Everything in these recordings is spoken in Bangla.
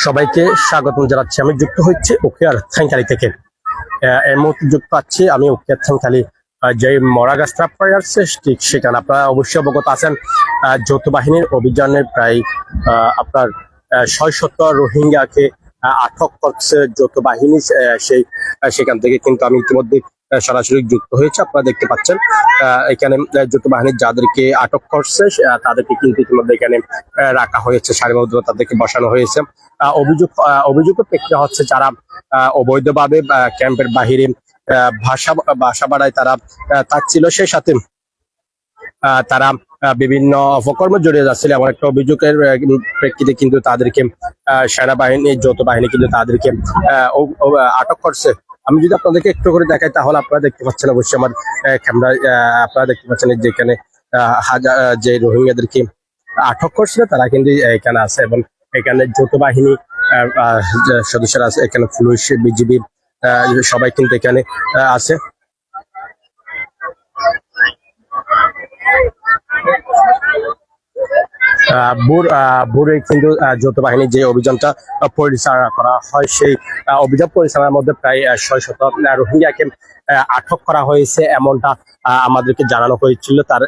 সবাইকে স্বাগতম জানাচ্ছি। আমি যুক্ত হচ্ছে উখিয়ার থানখালী থেকে। এই মুহূর্তে যুক্ত আছি আমি উখিয়ার থানখালী যে মরাগাস্তা আছে ঠিক সেখানে। আপনারা অবশ্যই অবগত আছেন যৌথ বাহিনীর অভিযানে প্রায় আপনার ৬৭ রোহিঙ্গাকে আটক করছে যৌথ বাহিনী। সেখান থেকে কিন্তু আমি ইতিমধ্যে সরাসরি যুক্ত হয়েছে। আপনারা দেখতে পাচ্ছেন এখানে যৌথ বাহিনীর যাদেরকে আটক করছে তাদেরকে কিন্তু ইতিমধ্যে এখানে রাখা হয়েছে, সারিবদ্ধ তাদেরকে বসানো হয়েছে। অভিযোগের প্রেক্ষিতে হচ্ছে যারা অবৈধভাবে ক্যাম্পের বাহিরে বাসা বাড়ায় তারা থাকছিল, সেই সাথে তারা বিভিন্ন অপকর্মে জড়িয়ে যাচ্ছিল এমন একটা অভিযোগের প্রেক্ষিতে কিন্তু তাদেরকে সেনাবাহিনী যৌথ বাহিনী কিন্তু তাদেরকে আটক করছে। আমি যদি আপনাদেরকে একটু করে দেখাই তাহলে আপনারা দেখতে পাচ্ছেন অবশ্যই আমার ক্যামেরায় আপনারা দেখতে পাচ্ছেন যেখানে যে রোহিঙ্গাদেরকে আটক করছিল তারা কিন্তু এখানে আছে এবং এখানে যৌথ বাহিনী সদস্যরা আছে, এখানে পুলিশ বিজিবি সবাই কিন্তু এখানে আছে। বুড়ে কিন্তু যৌথ বাহিনীর যে অভিযানটা পরিচালনা করা হয় সেই অভিযান পরিচালনার মধ্যে প্রায় ৬০০ রোহিঙ্গাকে আটক করা হয়েছে এমনটা আমাদেরকে জানানো হয়েছিল। তার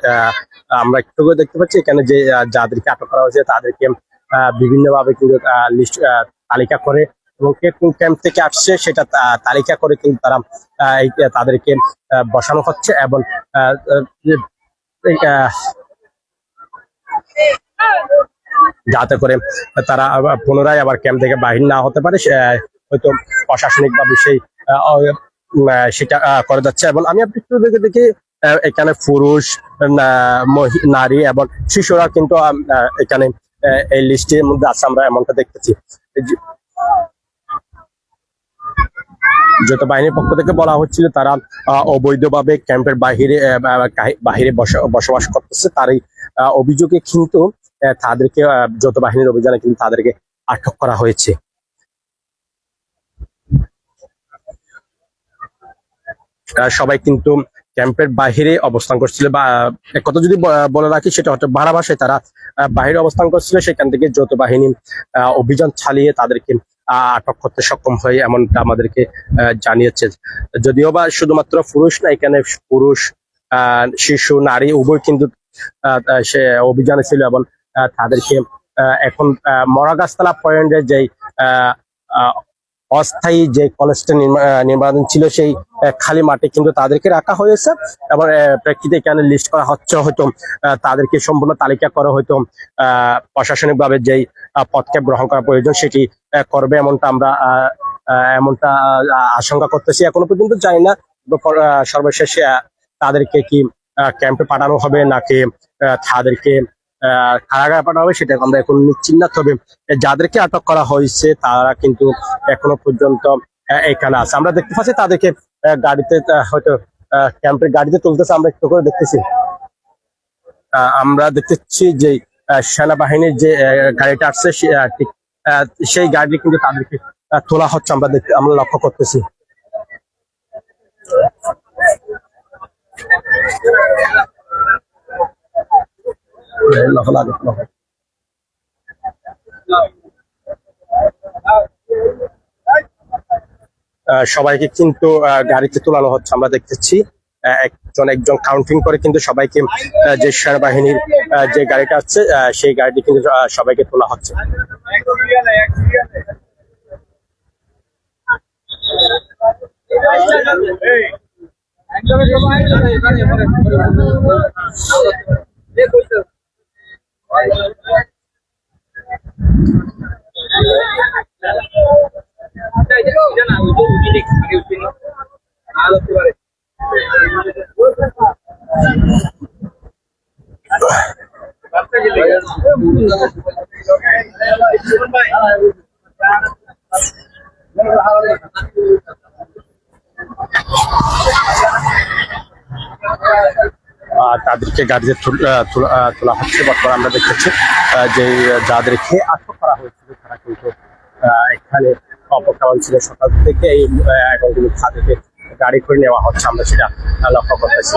আমরা একটু করে দেখতে পাচ্ছি এখানে যে যাদেরকে আটক করা হয়েছে তাদেরকে বিভিন্নভাবে কিন্তু লিস্ট তালিকা করে এবং কে কোন ক্যাম্প থেকে আসছে সেটা তালিকা করে কিন্তু তারা তাদেরকে বসানো হচ্ছে এবং যাতে করে তারা পুনরায় আবার ক্যাম্প থেকে বাহির না হতে পারে, হয়তো প্রশাসনিক ভাবে সেটা করে যাচ্ছে। এবং আমি আপনি একটু দেখি এখানে পুরুষ, নারী এবং শিশুরা কিন্তু এখানে এই লিস্টের মধ্যে আছে, আমরা এমনটা দেখতেছি। যৌথ বাহিনীর পক্ষ থেকে বলা হচ্ছিল তারা অবৈধভাবে ক্যাম্পের বাহিরে বসবাস করতেছে। তার এই অভিযোগে কিন্তু তাদেরকে যৌথ বাহিনীর অভিযানে কিন্তু তাদেরকে আটক করা হয়েছে। সবাই কিন্তু ক্যাম্পের বাহিরে অবস্থান করছিল, বা এক কথা যদি বলে রাখি সেটা হচ্ছে ভাড়া বাসায় তারা বাহিরে অবস্থান করছিল। সেখান থেকে যৌথ বাহিনী অভিযান চালিয়ে তাদেরকে আটক করতে সক্ষম হয় এমনটা আমাদেরকে জানিয়েছে। যদিও বা শুধুমাত্র পুরুষ না, এখানে পুরুষ, শিশু, নারী উভয় কিন্তু সে অভিযানে ছিল এবং তাদেরকে এখন মরাগাছতলা পয়েন্টের যে অস্থায়ী যে কলেজটা নির্মাণ ছিল সেই খালি মাঠে কিন্তু তাদেরকে রাখা হয়েছে এবং প্রেক্ষিতে এখানে লিস্ট করা হচ্ছে। হয়তো তাদেরকে সম্পূর্ণ তালিকা করে হয়তো প্রশাসনিক ভাবে যেই পদক্ষেপ গ্রহণ করা প্রয়োজন সেটি করবে এমনটা আশঙ্কা করতেছি। এখনো পর্যন্ত জানি না সর্বশেষ তাদেরকে কি ক্যাম্পে পাঠানো হবে নাকি তাদেরকে কারাগারে পাঠানো হবে সেটা আমরা এখন নিশ্চিত না। তবে যাদেরকে আটক করা হয়েছে তারা কিন্তু এখনো পর্যন্ত এখানে আছে। আমরা দেখতে পাচ্ছি তাদেরকে গাড়িতে হয়তো ক্যাম্পের গাড়িতে তুলতেছে, আমরা একটু করে দেখতেছি। আমরা দেখতেছি যে সেনাবাহিনীর যে গাড়িটা আসছে সেই গাড়ি কিন্তু তাদেরকে তোলা হচ্ছে, আমরা লক্ষ্য করতেছি। সবাইকে কিন্তু গাড়িতে তোলানো হচ্ছে, আমরা দেখতেছি একজন কাউন্টিং করে কিন্তু সবাইকে যে সেনাবাহিনীর যে গাড়িটা আছে সেই গাড়িটি কিন্তু সবাইকে তোলা হচ্ছে। তাদেরকে গাড়িতে তোলা হচ্ছে। বর্তমানে আমরা দেখতেছি যে যাদেরকে আটক করা হয়েছিল তারা কিন্তু এখানে অপেক্ষা হয়েছিল সকাল থেকে, এখন কিন্তু তাদেরকে গাড়ি করে নেওয়া হচ্ছে, আমরা সেটা লক্ষ্য করতেছি।